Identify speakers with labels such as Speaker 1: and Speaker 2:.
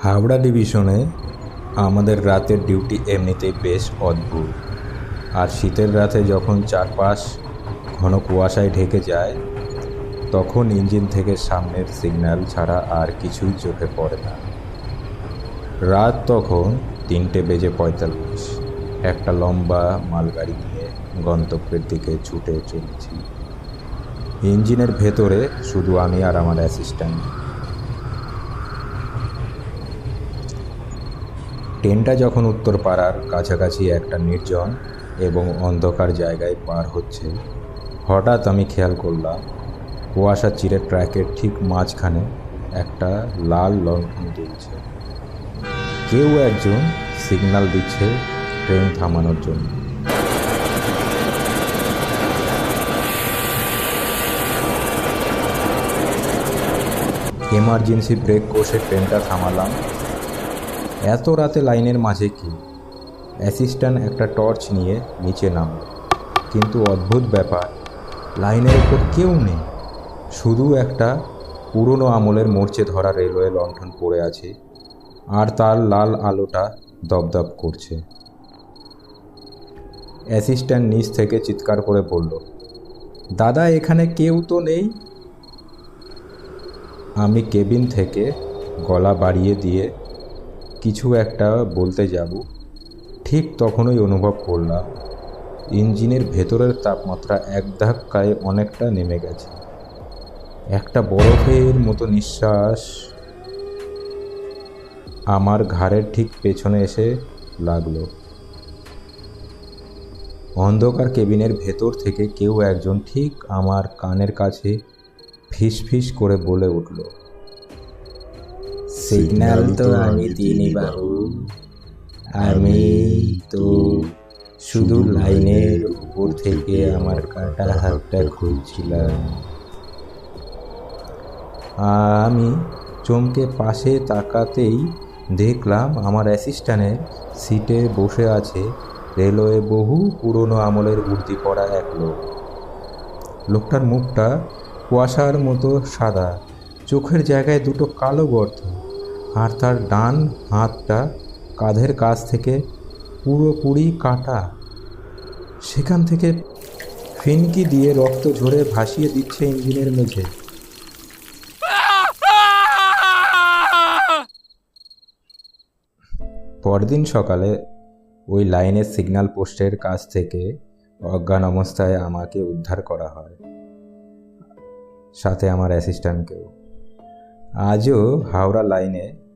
Speaker 1: হাওড়া ডিভিশনে আমাদের রাতের ডিউটি এমনিতেই বেশ অদ্ভুত। আর শীতের রাতে যখন চারপাশ ঘন কুয়াশায় ঢেকে যায়, তখন ইঞ্জিন থেকে সামনের সিগন্যাল ছাড়া আর কিছুই চোখে পড়ে না। রাত তখন 3:45। একটা লম্বা মালগাড়ি নিয়ে গন্তব্যের দিকে ছুটে চলেছি। ইঞ্জিনের ভেতরে শুধু আমি আর আমার অ্যাসিস্ট্যান্ট। ট্রেনটা যখন উত্তরপাড়ার কাছাকাছি একটা নির্জন এবং অন্ধকার জায়গায় পার হচ্ছে, হঠাৎ আমি খেয়াল করলাম কুয়াশা চিরে ট্র্যাকের ঠিক মাঝখানে একটা লাল লণ্ঠন জ্বলছে। কেউ একজন সিগন্যাল দিচ্ছে ট্রেন থামানোর জন্য। এমার্জেন্সি ব্রেক কষে ট্রেনটা থামালাম। এত রাতে লাইনের মাঝে কি? অ্যাসিস্ট্যান্ট একটা টর্চ নিয়ে নিচে নামল, কিন্তু অদ্ভুত ব্যাপার, লাইনের উপর কেউ নেই। শুধু একটা পুরনো আমলের মরচে ধরা রেলওয়ে লণ্ঠন পড়ে আছে, আর তার লাল আলোটা দপদপ করছে। অ্যাসিস্ট্যান্ট নিচ থেকে চিৎকার করে বলল, দাদা, এখানে কেউ তো নেই? আমি কেবিন থেকে গলা বাড়িয়ে দিয়ে কিছু একটা বলতে যাব, ঠিক তখনই অনুভব করলাম ইঞ্জিনের ভেতরের তাপমাত্রা এক ধাক্কায় অনেকটা নেমে গেছে। একটা বরফের মতো নিঃশ্বাস আমার ঘাড়ের ঠিক পেছনে এসে লাগলো। অন্ধকার কেবিনের ভেতর থেকে কেউ একজন ঠিক আমার কানের কাছে ফিস ফিস করে বলে উঠল, সিগন্যাল তো আমি দিইনি বাবু, আমি তো শুধু লাইনের উপর থেকে আমার কাটা হাতটা খুঁজছিলাম। আমি চমকে পাশে তাকাতেই দেখলাম আমার অ্যাসিস্ট্যান্টের সিটে বসে আছে রেলওয়ে বহু পুরনো আমলের উর্দি পরা এক লোক। লোকটার মুখটা কুয়াশার মতো সাদা, চোখের জায়গায় দুটো কালো গর্ত, আর তার ডান হাতটা কাঁধের কাছ থেকে পুরোপুরি কাটা। সেখান থেকে ফিনকি দিয়ে রক্ত ঝরে ভাসিয়ে দিচ্ছে ইঞ্জিনের মেঝে। পরদিন সকালে ওই লাইনের সিগন্যাল পোস্টের কাছ থেকে অজ্ঞান অবস্থায় আমাকে উদ্ধার করা হয়, সাথে আমার অ্যাসিস্ট্যান্টকেও। আজও হাওড়া লাইনে